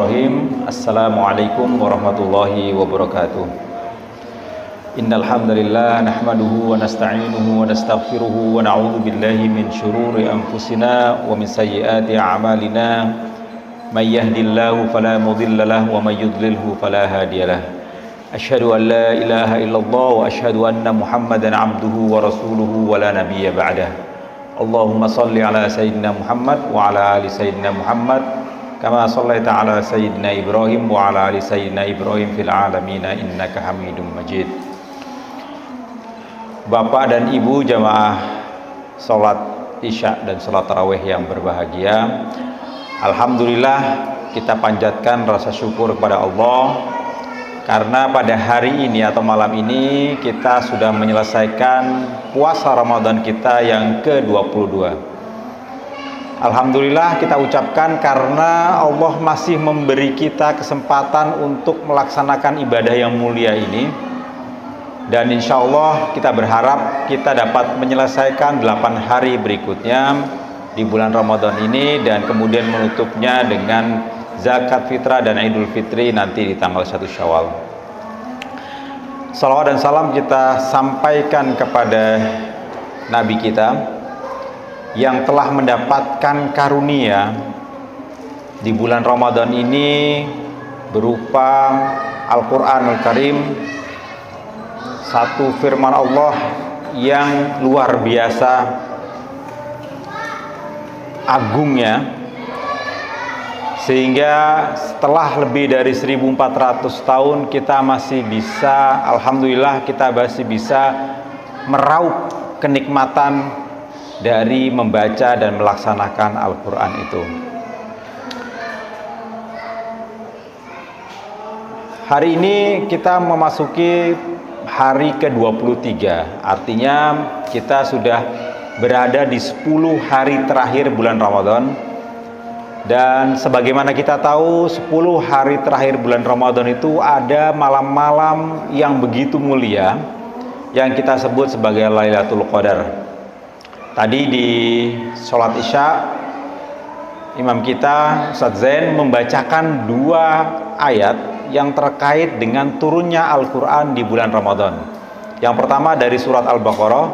Bismillahirrahmanirrahim. Assalamualaikum warahmatullahi wabarakatuh. Innal hamdalillah nahmaduhu wa nasta'inuhu wa nastaghfiruhu wa na'udzu billahi min syururi anfusina wa min sayyiati a'malina. May yahdihillahu fala mudilla lahu wa may yudlilhu fala hadiyalah. Asyhadu an la ilaha illallah wa asyhadu anna Muhammadan 'abduhu wa rasuluhu wa la nabiyya ba'dah. Allahumma shalli ala sayyidina Muhammad wa ala ali sayyidina Muhammad kama shallaita ala sayyidina Ibrahim wa ala ali sayyidina Ibrahim fil alamin innaka Hamidum Majid. Bapak dan Ibu jamaah salat Isya dan salat tarawih yang berbahagia, alhamdulillah kita panjatkan rasa syukur kepada Allah karena pada hari ini atau malam ini kita sudah menyelesaikan puasa Ramadan kita yang ke-22. Alhamdulillah kita ucapkan karena Allah masih memberi kita kesempatan untuk melaksanakan ibadah yang mulia ini. Dan insya Allah kita berharap kita dapat menyelesaikan 8 hari berikutnya di bulan Ramadan ini dan kemudian menutupnya dengan zakat fitrah dan Idul Fitri nanti di tanggal 1 Syawal. Salawat dan salam kita sampaikan kepada Nabi kita yang telah mendapatkan karunia di bulan Ramadan ini berupa Al-Quranul Karim, satu firman Allah yang luar biasa agungnya, sehingga setelah lebih dari 1400 tahun kita masih bisa, alhamdulillah kita masih bisa meraup kenikmatan dari membaca dan melaksanakan Al-Quran itu. Hari ini kita memasuki hari ke-23, artinya kita sudah berada di 10 hari terakhir bulan Ramadan. Dan sebagaimana kita tahu, 10 hari terakhir bulan Ramadan itu ada malam-malam yang begitu mulia yang kita sebut sebagai Lailatul Qadar. Tadi di sholat Isya, imam kita Ustadz Zain membacakan 2 ayat yang terkait dengan turunnya Al-Quran di bulan Ramadan. Yang pertama dari surat Al-Baqarah,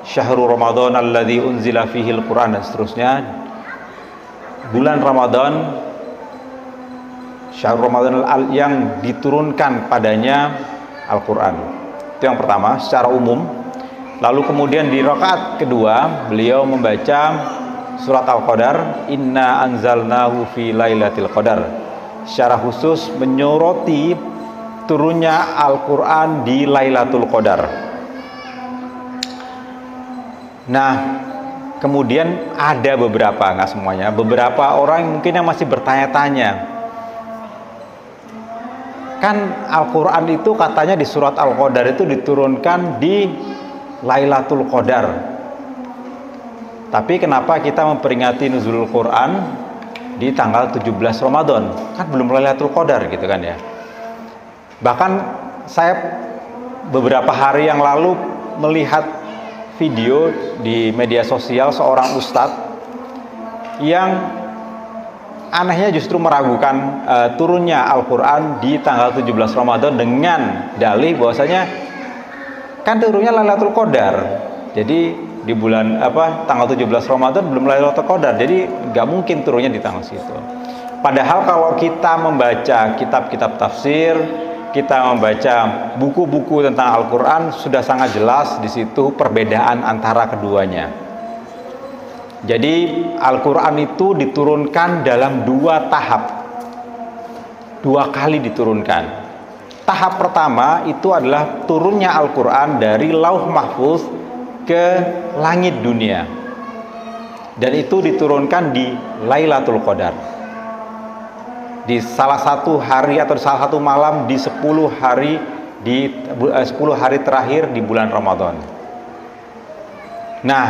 Syahrul Ramadan alladzi unzila fihil Quran, dan seterusnya. Bulan Ramadan, Syahrul Ramadan yang diturunkan padanya Al-Quran. Itu yang pertama secara umum. Lalu kemudian di rakaat kedua beliau membaca surat Al-Qadar, Inna anzalnahu fi lailatul qadar, secara khusus menyoroti turunnya Al-Quran di Lailatul Qadar. Nah, kemudian ada beberapa, nggak semuanya, beberapa orang mungkin yang masih bertanya-tanya, kan Al-Quran itu katanya di surat Al-Qadar itu diturunkan di Lailatul Qadar, tapi kenapa kita memperingati nuzulul Quran di tanggal 17 Ramadan? Kan belum Lailatul Qadar gitu kan ya. Bahkan saya beberapa hari yang lalu melihat video di media sosial seorang ustadz yang anehnya justru meragukan turunnya Al-Quran di tanggal 17 Ramadan dengan dalih bahwasanya kan turunnya Lailatul Qadar. Jadi di bulan tanggal 17 Ramadan belum Lailatul Qadar. Jadi nggak mungkin turunnya di tanggal situ. Padahal kalau kita membaca kitab-kitab tafsir, kita membaca buku-buku tentang Al-Qur'an, sudah sangat jelas di situ perbedaan antara keduanya. Jadi Al-Qur'an itu diturunkan dalam 2 tahap. 2 kali diturunkan. Tahap pertama itu adalah turunnya Al-Quran dari Lauh Mahfuz ke langit dunia, dan itu diturunkan di Lailatul Qadar, di salah satu hari atau salah satu malam di 10 hari terakhir di bulan Ramadan. Nah,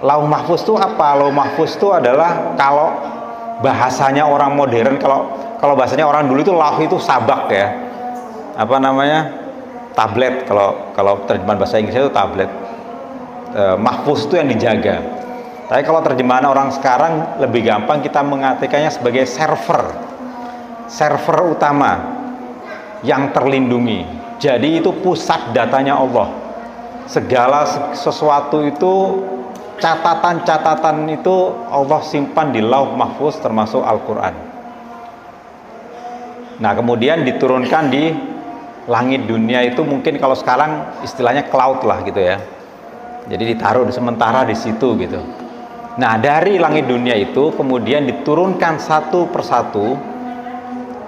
Lauh Mahfuz itu apa? Lauh Mahfuz itu adalah, kalau bahasanya orang modern, kalau bahasanya orang dulu itu lauh itu sabak ya, tablet, kalau terjemahan bahasa Inggris itu tablet. Mahfuz itu yang dijaga. Tapi kalau terjemahan orang sekarang lebih gampang, kita mengartikannya sebagai server. server utama yang terlindungi. Jadi itu pusat datanya Allah. Segala sesuatu itu, catatan-catatan itu Allah simpan di Lauh Mahfuz, termasuk Al-Quran. Nah, kemudian diturunkan di langit dunia itu, mungkin kalau sekarang istilahnya cloud lah gitu ya. Jadi ditaruh sementara di situ gitu. Nah, dari langit dunia itu kemudian diturunkan satu persatu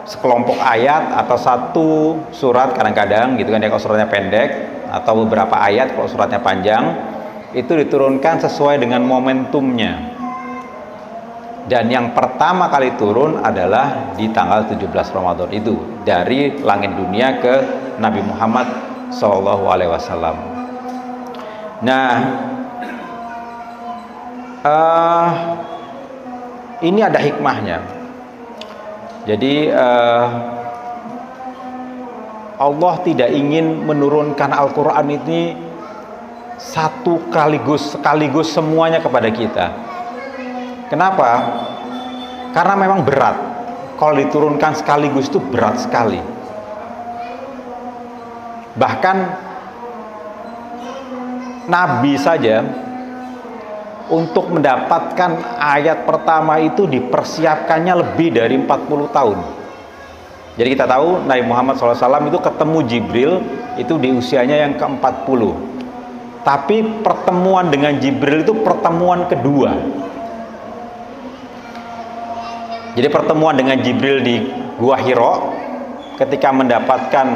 sekelompok ayat atau satu surat kadang-kadang gitu kan ya, kalau suratnya pendek, atau beberapa ayat kalau suratnya panjang, itu diturunkan sesuai dengan momentumnya. Dan yang pertama kali turun adalah di tanggal 17 Ramadan itu, dari langit dunia ke Nabi Muhammad SAW. Nah, ini ada hikmahnya. Jadi Allah tidak ingin menurunkan Al-Quran ini sekaligus semuanya kepada kita. Kenapa? Karena memang berat. Kalau diturunkan sekaligus itu berat sekali. Bahkan Nabi saja untuk mendapatkan ayat pertama itu dipersiapkannya lebih dari 40 tahun. Jadi kita tahu Nabi Muhammad SAW itu ketemu Jibril itu di usianya yang ke-40. Tapi pertemuan dengan Jibril itu pertemuan kedua. Jadi pertemuan dengan Jibril di Gua Hiro ketika mendapatkan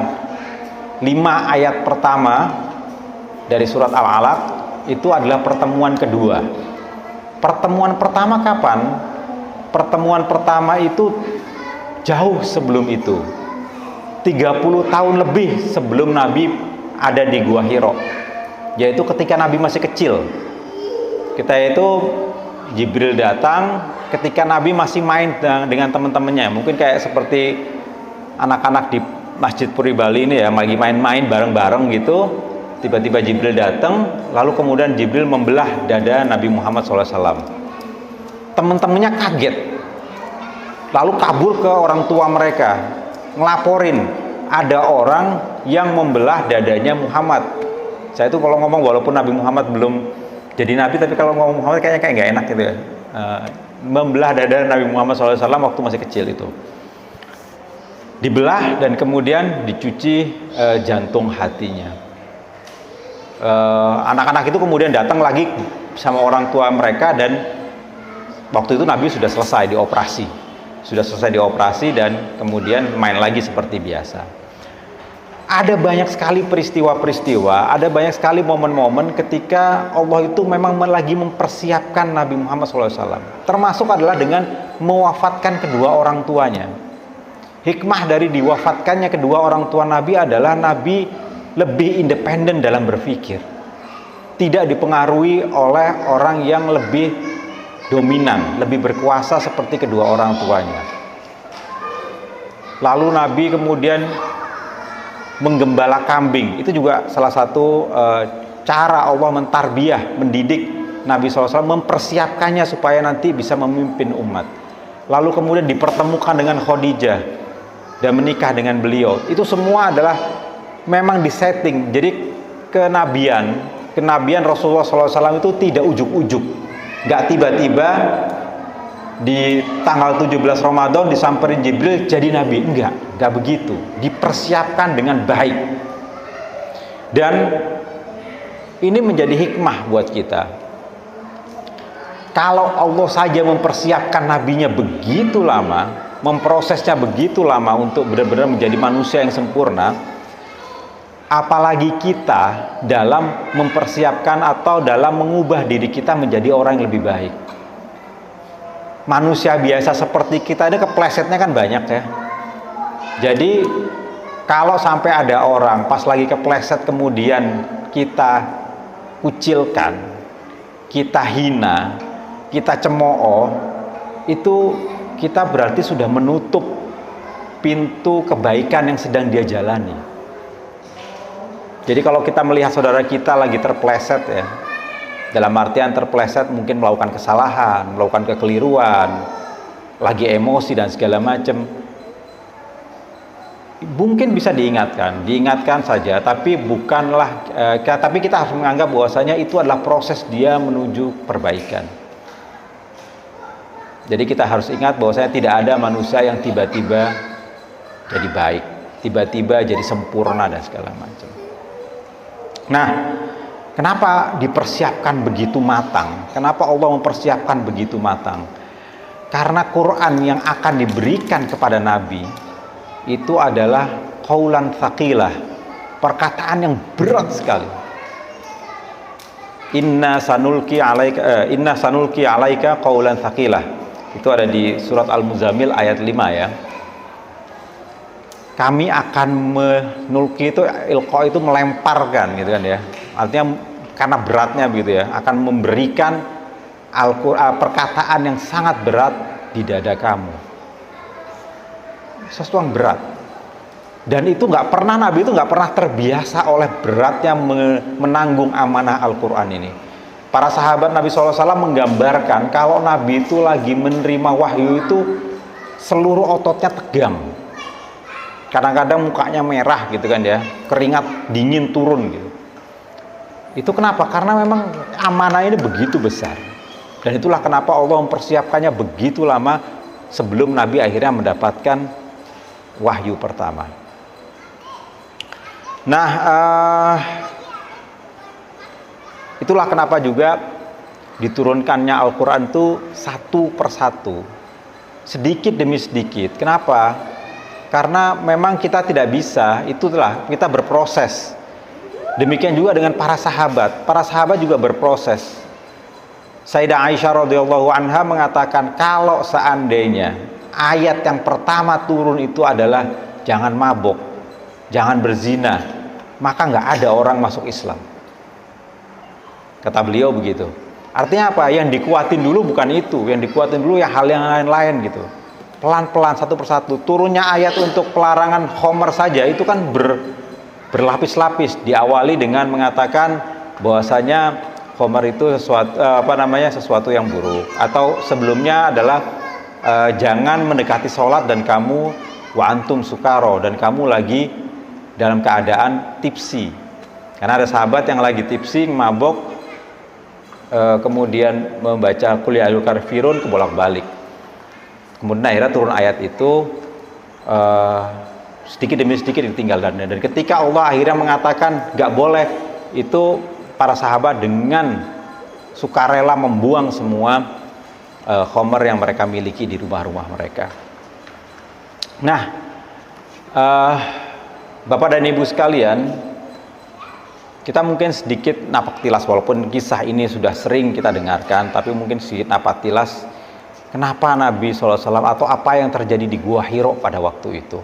5 ayat pertama dari surat Al-Alaq itu adalah pertemuan kedua. Pertemuan pertama kapan? Pertemuan pertama itu jauh sebelum itu, 30 tahun lebih sebelum Nabi ada di Gua Hiro, yaitu ketika Nabi masih kecil. Kita itu Jibril datang ketika Nabi masih main dengan teman-temannya, mungkin kayak seperti anak-anak di Masjid Puri Bali ini ya, lagi main-main bareng-bareng gitu. Tiba-tiba Jibril datang, lalu kemudian Jibril membelah dada Nabi Muhammad SAW. Teman-temannya kaget, lalu kabur ke orang tua mereka, ngelaporin ada orang yang membelah dadanya Muhammad. Saya itu kalau ngomong, walaupun Nabi Muhammad belum jadi Nabi, tapi kalau ngomong Muhammad kayaknya kayak nggak enak gitu ya. Membelah dada Nabi Muhammad SAW waktu masih kecil itu. Dibelah dan kemudian dicuci jantung hatinya. Anak-anak itu kemudian datang lagi sama orang tua mereka, dan waktu itu Nabi sudah selesai dioperasi dan kemudian main lagi seperti biasa. Ada banyak sekali peristiwa-peristiwa, ada banyak sekali momen-momen ketika Allah itu memang lagi mempersiapkan Nabi Muhammad SAW. Termasuk adalah dengan mewafatkan kedua orang tuanya. Hikmah dari diwafatkannya kedua orang tua Nabi adalah Nabi lebih independen dalam berpikir, tidak dipengaruhi oleh orang yang lebih dominan, lebih berkuasa seperti kedua orang tuanya. Lalu Nabi kemudian menggembala kambing. Itu juga salah satu cara Allah mentarbiyah, mendidik Nabi SAW, mempersiapkannya supaya nanti bisa memimpin umat. Lalu kemudian dipertemukan dengan Khadijah dan menikah dengan beliau. Itu semua adalah memang disetting. Jadi kenabian Rasulullah SAW itu tidak ujuk-ujuk, nggak tiba-tiba di tanggal 17 Ramadan disamperin Jibril jadi Nabi. Enggak begitu. Dipersiapkan dengan baik. Dan ini menjadi hikmah buat kita. Kalau Allah saja mempersiapkan nabinya begitu lama, memprosesnya begitu lama untuk benar-benar menjadi manusia yang sempurna, apalagi kita dalam mempersiapkan atau dalam mengubah diri kita menjadi orang yang lebih baik. Manusia biasa seperti kita ini keplesetnya kan banyak ya. Jadi kalau sampai ada orang pas lagi kepleset kemudian kita kucilkan, kita hina, kita cemooh, itu kita berarti sudah menutup pintu kebaikan yang sedang dia jalani. Jadi kalau kita melihat saudara kita lagi terpleset ya, dalam artian terpleset mungkin melakukan kesalahan, melakukan kekeliruan, lagi emosi dan segala macam, mungkin bisa diingatkan saja, tapi bukanlah tapi kita harus menganggap bahwasanya itu adalah proses dia menuju perbaikan. Jadi kita harus ingat bahwasanya tidak ada manusia yang tiba-tiba jadi baik, tiba-tiba jadi sempurna dan segala macam. Nah, kenapa dipersiapkan begitu matang? Kenapa Allah mempersiapkan begitu matang? Karena Quran yang akan diberikan kepada Nabi itu adalah qaulan tsaqilah, perkataan yang berat sekali. Inna sanulqi alaika qaulan tsaqilah. Itu ada di surat Al-Muzammil ayat 5 ya. Kami akan menulki itu, ilqa itu melemparkan gitu kan ya. Artinya karena beratnya begitu ya, akan memberikan perkataan yang sangat berat di dada kamu. Sesuatu yang berat. Dan itu Nabi itu nggak pernah terbiasa oleh beratnya menanggung amanah Al-Quran ini. Para sahabat Nabi SAW menggambarkan kalau Nabi itu lagi menerima wahyu itu seluruh ototnya tegang. Kadang-kadang mukanya merah gitu kan ya, keringat dingin turun gitu. Itu kenapa? Karena memang amanah ini begitu besar. Dan itulah kenapa Allah mempersiapkannya begitu lama sebelum Nabi akhirnya mendapatkan wahyu pertama. Nah, itulah kenapa juga diturunkannya Al-Quran itu satu persatu, sedikit demi sedikit. Kenapa? Karena memang kita tidak bisa, itulah kita berproses. Demikian juga dengan para sahabat. Para sahabat juga berproses. Sayyidah Aisyah radhiyallahu anha mengatakan kalau seandainya ayat yang pertama turun itu adalah jangan mabuk, jangan berzina, maka nggak ada orang masuk Islam. Kata beliau begitu. Artinya apa? Yang dikuatin dulu bukan itu, yang dikuatin dulu ya hal yang lain-lain gitu. Pelan-pelan satu persatu. Turunnya ayat untuk pelarangan khamr saja itu kan berlapis-lapis. Diawali dengan mengatakan bahwasanya khamr itu sesuatu yang buruk. Atau sebelumnya adalah jangan mendekati sholat dan kamu wa antum sukaro, dan kamu lagi dalam keadaan tipsi. Karena ada sahabat yang lagi tipsi, mabok, kemudian membaca qul ya ayyuhal kafirun kebolak-balik. Kemudian akhirnya turun ayat itu, sedikit demi sedikit ditinggalkan. Dan ketika Allah akhirnya mengatakan gak boleh, itu para sahabat dengan sukarela membuang semua khamr yang mereka miliki di rumah-rumah mereka. Nah, Bapak dan Ibu sekalian, kita mungkin sedikit napak tilas, walaupun kisah ini sudah sering kita dengarkan, tapi mungkin sedikit napak tilas kenapa Nabi SAW atau apa yang terjadi di Gua Hiro pada waktu itu.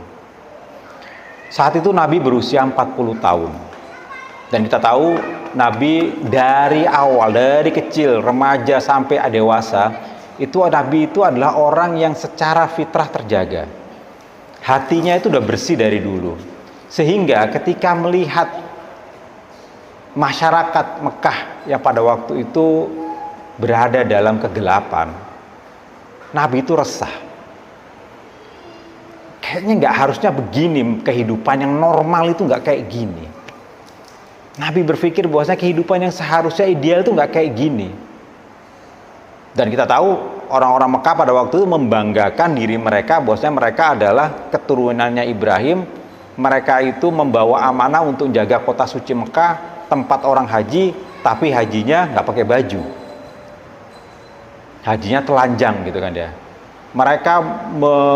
Saat itu Nabi berusia 40 tahun. Dan kita tahu Nabi dari awal, dari kecil, remaja sampai dewasa, Nabi itu adalah orang yang secara fitrah terjaga. Hatinya itu udah bersih dari dulu. Sehingga ketika melihat masyarakat Mekah yang pada waktu itu berada dalam kegelapan, Nabi itu resah. Kayaknya nggak harusnya begini, kehidupan yang normal itu nggak kayak gini. Nabi berpikir bahwasanya kehidupan yang seharusnya ideal itu nggak kayak gini. Dan kita tahu orang-orang Mekah pada waktu itu membanggakan diri mereka bahwasanya mereka adalah keturunannya Ibrahim. Mereka itu membawa amanah untuk jaga kota suci Mekah, tempat orang haji, tapi hajinya nggak pakai baju, hajinya telanjang gitu kan ya. Mereka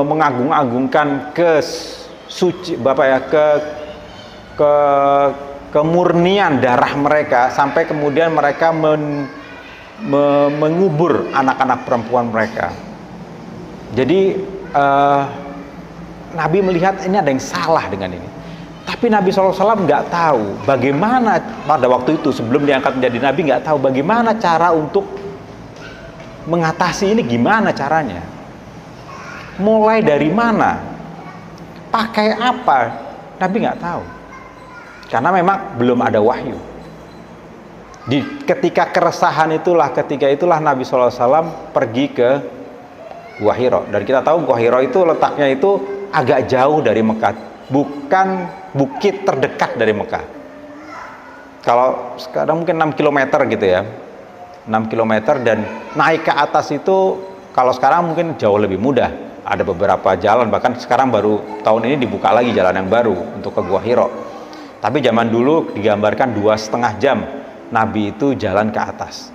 mengagung-agungkan kemurnian darah mereka, sampai kemudian mereka mengubur anak-anak perempuan mereka. Jadi Nabi melihat ini ada yang salah dengan ini. Tapi Nabi SAW nggak tahu bagaimana pada waktu itu sebelum diangkat menjadi Nabi, nggak tahu bagaimana cara untuk mengatasi ini, gimana caranya, mulai dari mana, pakai apa, Nabi nggak tahu, karena memang belum ada wahyu. Ketika keresahan ketika itulah Nabi SAW pergi ke Gua Hiro. Dan kita tahu Gua Hiro itu letaknya itu agak jauh dari Mekah. bukan bukit terdekat dari Mekah. Kalau sekarang mungkin 6 km gitu ya, 6 km, dan naik ke atas itu kalau sekarang mungkin jauh lebih mudah. Ada beberapa jalan, bahkan sekarang baru tahun ini dibuka lagi jalan yang baru untuk ke Gua Hiro. Tapi zaman dulu digambarkan 2,5 jam Nabi itu jalan ke atas.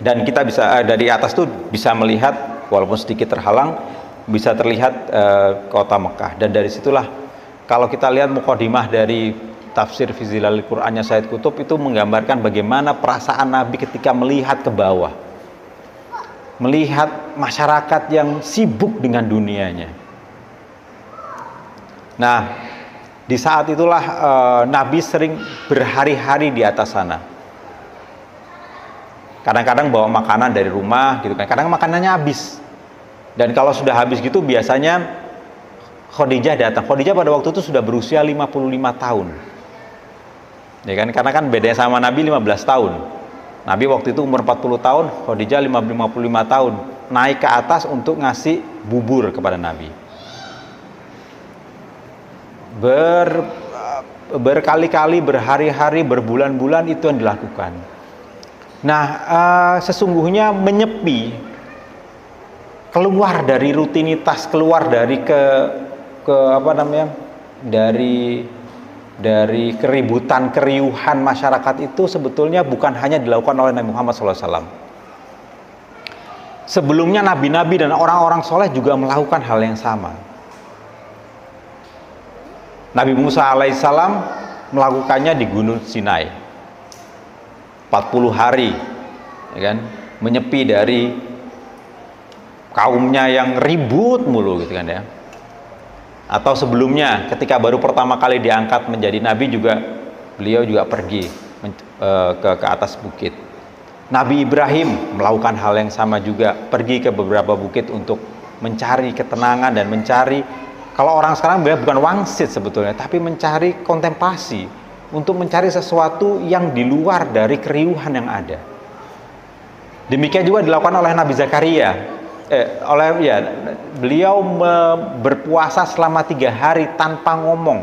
Dan kita bisa dari atas tuh bisa melihat, walaupun sedikit terhalang, bisa terlihat kota Mekah. Dan dari situlah kalau kita lihat mukadimah dari tafsir fi Zilalil Qur'annya Sayyid Qutb itu menggambarkan bagaimana perasaan Nabi ketika melihat ke bawah, melihat masyarakat yang sibuk dengan dunianya. Nah, di saat itulah Nabi sering berhari-hari di atas sana. Kadang-kadang bawa makanan dari rumah gitu kan, kadang makanannya habis. Dan kalau sudah habis gitu biasanya Khadijah datang. Khadijah pada waktu itu sudah berusia 55 tahun. Ya kan, karena kan bedanya sama Nabi 15 tahun. Nabi waktu itu umur 40 tahun, Khadijah 55 tahun. Naik ke atas untuk ngasih bubur kepada Nabi. Berkali-kali, berhari-hari, berbulan-bulan itu yang dilakukan. Nah, sesungguhnya menyepi, keluar dari rutinitas, keluar dari dari keributan, keriuhan masyarakat itu sebetulnya bukan hanya dilakukan oleh Nabi Muhammad SAW. Sebelumnya nabi-nabi dan orang-orang soleh juga melakukan hal yang sama. Nabi Musa alaihissalam melakukannya di Gunung Sinai 40 hari, ya kan, menyepi dari kaumnya yang ribut mulu gitu kan ya. Atau sebelumnya ketika baru pertama kali diangkat menjadi nabi juga beliau juga pergi ke atas bukit. Nabi Ibrahim melakukan hal yang sama juga, pergi ke beberapa bukit untuk mencari ketenangan dan mencari, kalau orang sekarang bilang bukan wangsit sebetulnya, tapi mencari kontemplasi, untuk mencari sesuatu yang di luar dari keriuhan yang ada. Demikian juga dilakukan oleh Nabi Zakaria. Beliau berpuasa selama 3 hari tanpa ngomong.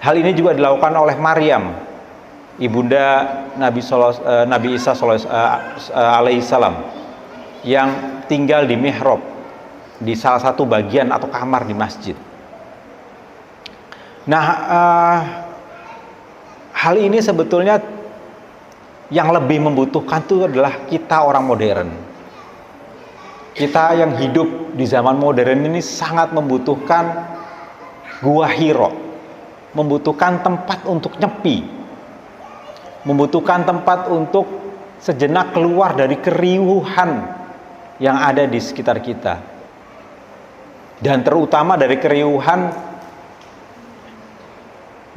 Hal ini juga dilakukan oleh Maryam, ibunda Nabi Isa alaihissalam, yang tinggal di mihrab, di salah satu bagian atau kamar di masjid. Nah, hal ini sebetulnya yang lebih membutuhkan itu adalah kita orang modern. Kita yang hidup di zaman modern ini sangat membutuhkan Gua Hiro, membutuhkan tempat untuk nyepi, membutuhkan tempat untuk sejenak keluar dari keriuhan yang ada di sekitar kita, dan terutama dari keriuhan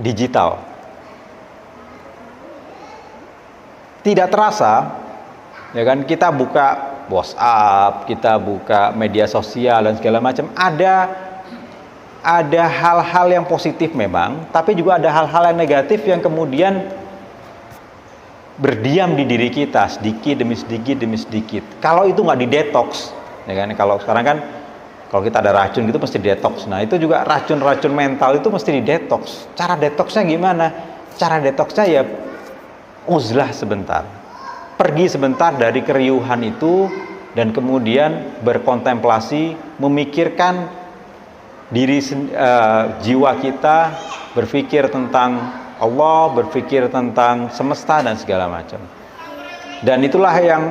digital. Tidak terasa, ya kan, kita buka WhatsApp, kita buka media sosial dan segala macam, ada hal-hal yang positif memang, tapi juga ada hal-hal yang negatif yang kemudian berdiam di diri kita sedikit demi sedikit demi sedikit. Kalau itu nggak didetoks, ya kan, kalau sekarang kan kalau kita ada racun gitu mesti detoks. Nah, itu juga racun-racun mental itu mesti didetoks. Cara detoksnya gimana? Cara detoksnya ya uzlah sebentar, pergi sebentar dari keriuhan itu, dan kemudian berkontemplasi, memikirkan diri, jiwa kita, berpikir tentang Allah, berpikir tentang semesta dan segala macam. Dan itulah yang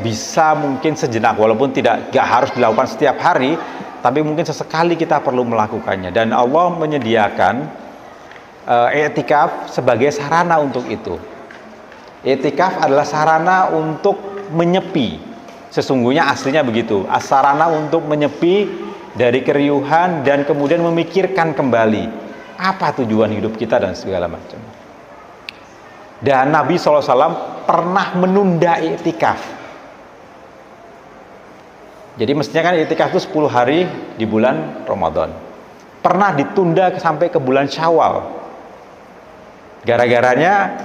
bisa mungkin sejenak, walaupun gak harus dilakukan setiap hari, tapi mungkin sesekali kita perlu melakukannya. Dan Allah menyediakan i'tikaf sebagai sarana untuk itu. I'tikaf adalah sarana untuk menyepi. Sesungguhnya aslinya begitu, sarana untuk menyepi dari keriuhan dan kemudian memikirkan kembali apa tujuan hidup kita dan segala macam. Dan Nabi SAW pernah menunda i'tikaf. Jadi mestinya kan i'tikaf itu 10 hari di bulan Ramadan. Pernah ditunda sampai ke bulan Syawal. Gara-garanya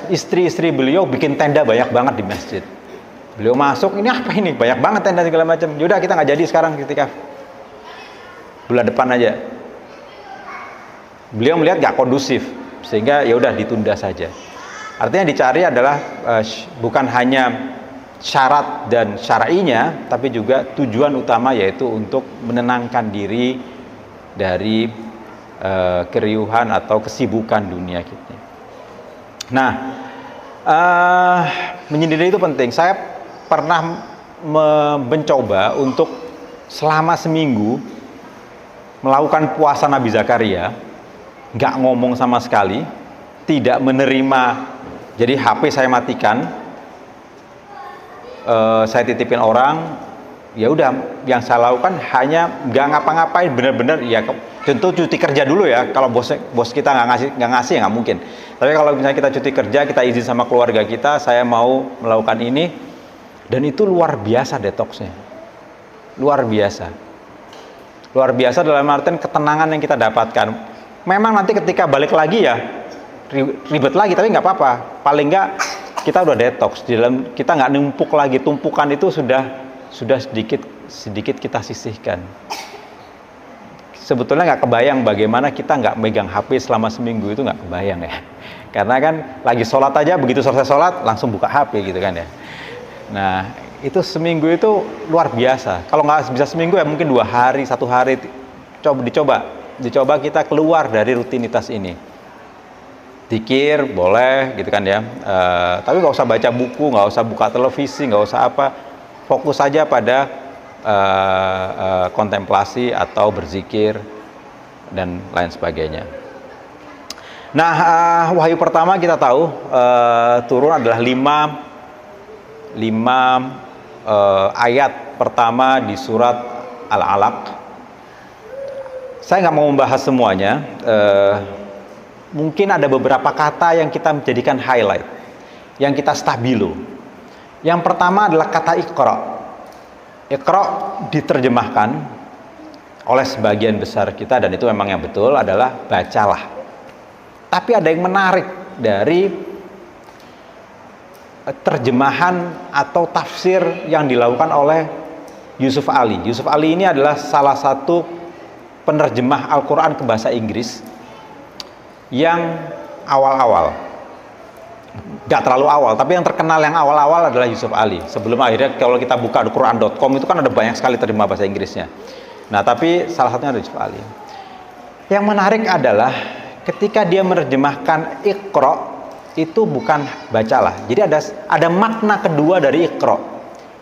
istri-istri beliau bikin tenda banyak banget di masjid. Beliau masuk, ini apa ini? Banyak banget tenda segala macam. Yaudah kita nggak jadi sekarang iktikaf. Bulan depan aja. Beliau melihat nggak kondusif, sehingga ya udah ditunda saja. Artinya dicari adalah bukan hanya syarat dan syar'inya, tapi juga tujuan utama, yaitu untuk menenangkan diri dari keriuhan atau kesibukan dunia kita. Nah, menyendiri itu penting. Saya pernah mencoba untuk selama seminggu melakukan puasa Nabi Zakaria, nggak ngomong sama sekali, tidak menerima. Jadi HP saya matikan, saya titipin orang, ya udah, yang saya lakukan hanya nggak ngapa-ngapain, bener-bener ya. Tentu cuti kerja dulu ya, kalau bos kita nggak ngasih ya nggak mungkin. Tapi kalau misalnya kita cuti kerja, kita izin sama keluarga kita, saya mau melakukan ini, dan itu luar biasa detoksnya, luar biasa dalam artian ketenangan yang kita dapatkan. Memang nanti ketika balik lagi ya ribet lagi, tapi nggak apa-apa, paling nggak kita udah detoks, di dalam kita nggak numpuk lagi, tumpukan itu sudah sedikit kita sisihkan. Sebetulnya nggak kebayang bagaimana kita nggak megang HP selama seminggu, itu nggak kebayang ya, karena kan lagi sholat aja, begitu selesai sholat langsung buka HP gitu kan ya. Nah itu seminggu itu luar biasa. Kalau nggak bisa seminggu ya mungkin 2 hari, 1 hari, dicoba kita keluar dari rutinitas ini. Zikir boleh gitu kan ya, tapi nggak usah baca buku, nggak usah buka televisi, nggak usah apa, fokus saja pada kontemplasi atau berzikir dan lain sebagainya. Nah, wahyu pertama kita tahu turun adalah 5 ayat pertama di surat Al-Alaq. Saya nggak mau membahas semuanya. Mungkin ada beberapa kata yang kita menjadikan highlight, yang kita stabilo. Yang pertama adalah kata Iqra. Iqra diterjemahkan oleh sebagian besar kita, dan itu memang yang betul, adalah bacalah. Tapi ada yang menarik dari terjemahan atau tafsir yang dilakukan oleh Yusuf Ali. Yusuf Ali ini adalah salah satu penerjemah Al-Quran ke bahasa Inggris yang awal-awal, gak terlalu awal, tapi yang terkenal yang awal-awal adalah Yusuf Ali. Sebelum akhirnya kalau kita buka di Quran.com itu kan ada banyak sekali terjemah bahasa Inggrisnya. Nah tapi salah satunya adalah Yusuf Ali. Yang menarik adalah ketika dia menerjemahkan Iqra, itu bukan bacalah. Jadi ada makna kedua dari Iqra,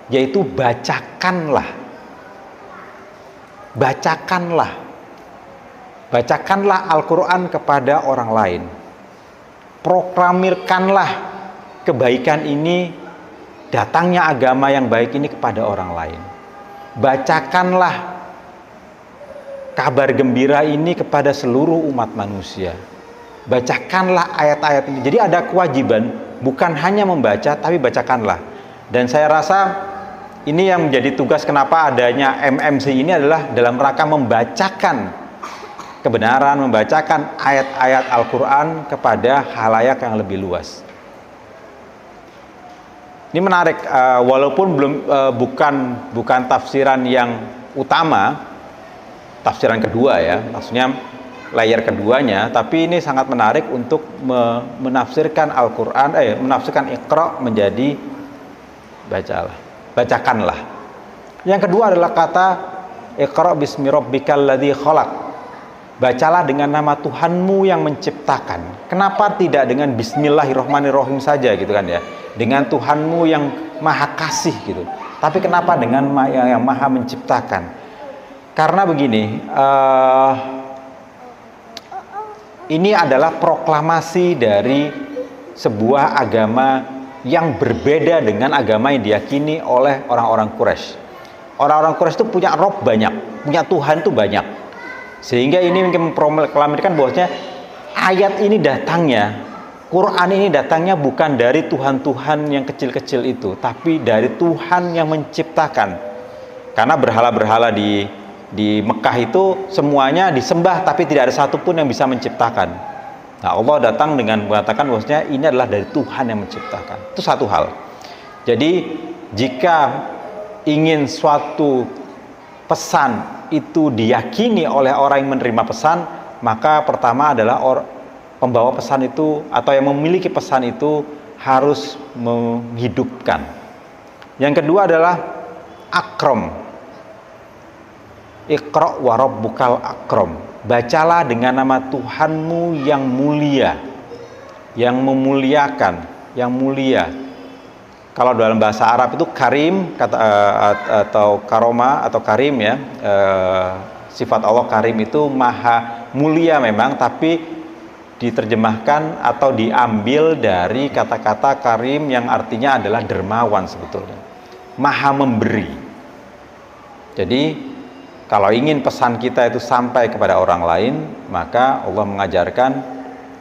yaitu bacakanlah. Bacakanlah Al-Quran kepada orang lain. Proklamirkanlah kebaikan ini, datangnya agama yang baik ini kepada orang lain. Bacakanlah kabar gembira ini kepada seluruh umat manusia. Bacakanlah ayat-ayat ini. Jadi ada kewajiban, bukan hanya membaca, tapi bacakanlah. Dan saya rasa ini yang menjadi tugas kenapa adanya MMC ini adalah dalam rangka membacakan kebenaran, membacakan ayat-ayat Al-Quran kepada khalayak yang lebih luas. Ini menarik, walaupun bukan tafsiran yang utama, tafsiran kedua ya, maksudnya layer keduanya, tapi ini sangat menarik untuk menafsirkan Al-Quran, menafsirkan Iqra menjadi bacakanlah. Yang kedua adalah kata Iqra bismi rabbikal ladzi khalaq. Bacalah dengan nama Tuhanmu yang menciptakan. Kenapa tidak dengan Bismillahirrahmanirrahim saja gitu kan ya? Dengan Tuhanmu yang maha kasih gitu. Tapi kenapa dengan yang maha menciptakan? Karena begini, ini adalah proklamasi dari sebuah agama yang berbeda dengan agama yang diyakini oleh orang-orang Quraisy. Orang-orang Quraisy itu punya Rob banyak, punya Tuhan itu banyak. Sehingga ini mungkin memproklamirkan bahwasanya ayat ini datangnya, Quran ini datangnya bukan dari Tuhan-Tuhan yang kecil-kecil itu, tapi dari Tuhan yang menciptakan. Karena berhala-berhala di Mekah itu semuanya disembah, tapi tidak ada satupun yang bisa menciptakan. Nah, Allah datang dengan mengatakan bahwasanya ini adalah dari Tuhan yang menciptakan. Itu satu hal. Jadi jika ingin suatu pesan itu diyakini oleh orang yang menerima pesan, maka pertama adalah pembawa pesan itu atau yang memiliki pesan itu harus menghidupkan. Yang kedua adalah akram. Iqra wa rabbukal akram. Bacalah dengan nama Tuhanmu yang mulia, yang memuliakan, yang mulia. Kalau dalam bahasa Arab itu karim atau karoma atau karim ya, sifat Allah karim itu maha mulia memang, tapi diterjemahkan atau diambil dari kata-kata karim yang artinya adalah dermawan sebetulnya, maha memberi. Jadi kalau ingin pesan kita itu sampai kepada orang lain, maka Allah mengajarkan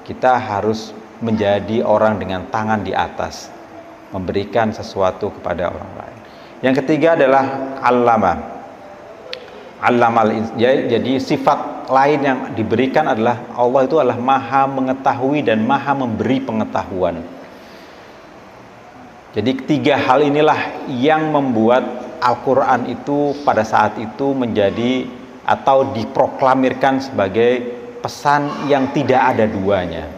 kita harus menjadi orang dengan tangan di atas, memberikan sesuatu kepada orang lain. Yang ketiga adalah jadi sifat lain yang diberikan adalah Allah itu adalah maha mengetahui dan maha memberi pengetahuan. Jadi tiga hal inilah yang membuat Al-Quran itu pada saat itu menjadi atau diproklamirkan sebagai pesan yang tidak ada duanya,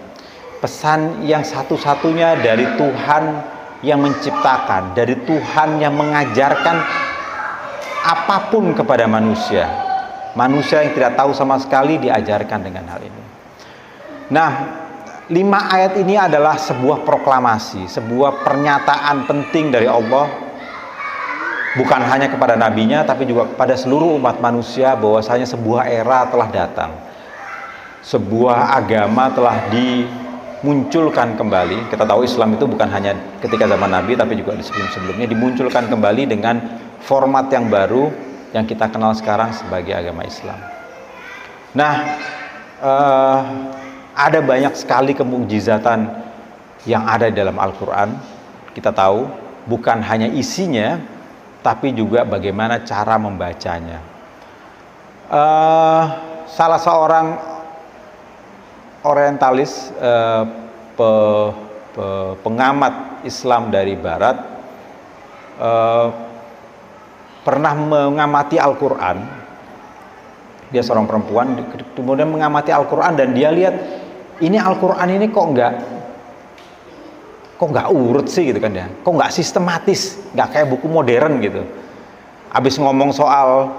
pesan yang satu-satunya dari Tuhan yang menciptakan, dari Tuhan yang mengajarkan apapun kepada manusia. Manusia yang tidak tahu sama sekali diajarkan dengan hal ini. Nah, 5 ayat ini adalah sebuah proklamasi, sebuah pernyataan penting dari Allah, bukan hanya kepada nabinya tapi juga kepada seluruh umat manusia, bahwasanya sebuah era telah datang, sebuah agama telah dimunculkan kembali. Kita tahu Islam itu bukan hanya ketika zaman Nabi tapi juga di sebelum-sebelumnya dimunculkan kembali dengan format yang baru yang kita kenal sekarang sebagai agama Islam. Nah, ada banyak sekali kemukjizatan yang ada di dalam Al-Quran. Kita tahu bukan hanya isinya, tapi juga bagaimana cara membacanya. Salah seorang orientalis, pengamat Islam dari Barat, pernah mengamati Al-Quran. Dia seorang perempuan, kemudian mengamati Al-Quran dan dia lihat ini Al-Quran ini kok nggak urut sih gitu kan ya, kok nggak sistematis, nggak kayak buku modern gitu. Habis ngomong soal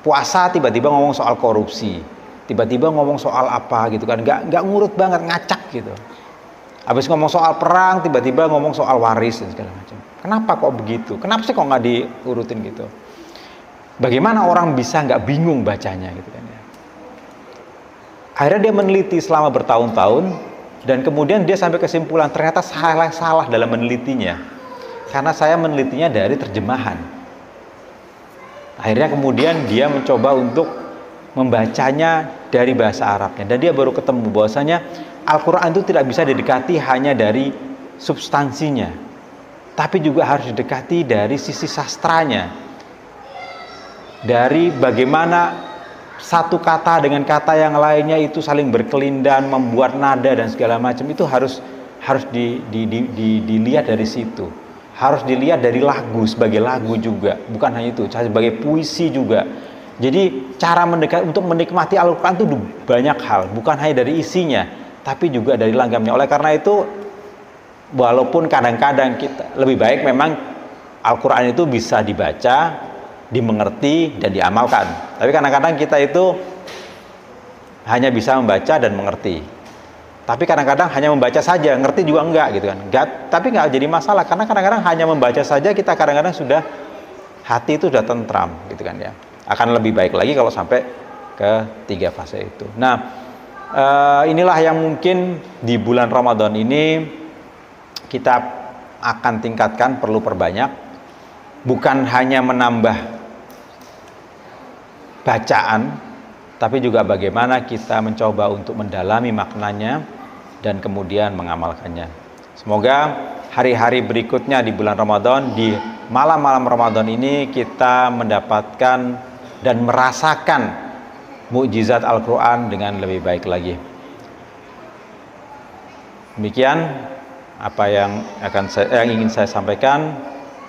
puasa, tiba-tiba ngomong soal korupsi, tiba-tiba ngomong soal apa gitu kan, nggak ngurut banget, ngacak gitu. Habis ngomong soal perang, tiba-tiba ngomong soal waris dan segala macam. Kenapa kok begitu? Kenapa sih kok nggak diurutin gitu? Bagaimana orang bisa nggak bingung bacanya gitu kan ya? Akhirnya dia meneliti selama bertahun-tahun dan kemudian dia sampai kesimpulan ternyata salah dalam menelitinya, karena saya menelitinya dari terjemahan. Akhirnya kemudian dia mencoba untuk membacanya dari bahasa Arabnya dan dia baru ketemu bahwasanya Al-Quran itu tidak bisa didekati hanya dari substansinya, tapi juga harus didekati dari sisi sastranya, dari bagaimana satu kata dengan kata yang lainnya itu saling berkelindan, membuat nada dan segala macam. Itu harus dilihat dari situ. Harus dilihat dari lagu sebagai lagu juga, bukan hanya itu, sebagai puisi juga. Jadi cara untuk menikmati Al-Quran itu banyak hal, bukan hanya dari isinya, tapi juga dari langgamnya. Oleh karena itu, walaupun kadang-kadang kita lebih baik memang Al-Quran itu bisa dibaca, dimengerti dan diamalkan. Tapi kadang-kadang kita itu hanya bisa membaca dan mengerti. Tapi kadang-kadang hanya membaca saja, ngerti juga enggak gitu kan. Tapi enggak jadi masalah karena kadang-kadang hanya membaca saja kita kadang-kadang sudah hati itu sudah tentram gitu kan ya. Akan lebih baik lagi kalau sampai ke 3 fase itu. Nah, inilah yang mungkin di bulan Ramadan ini kita akan tingkatkan, perlu perbanyak, bukan hanya menambah bacaan, tapi juga bagaimana kita mencoba untuk mendalami maknanya dan kemudian mengamalkannya. Semoga hari-hari berikutnya di bulan Ramadan, di malam-malam Ramadan ini kita mendapatkan dan merasakan mukjizat Al-Quran dengan lebih baik lagi. Demikian apa yang ingin saya sampaikan.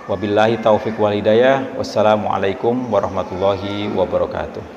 Wabillahi taufiq wal hidayah. Wassalamualaikum warahmatullahi wabarakatuh.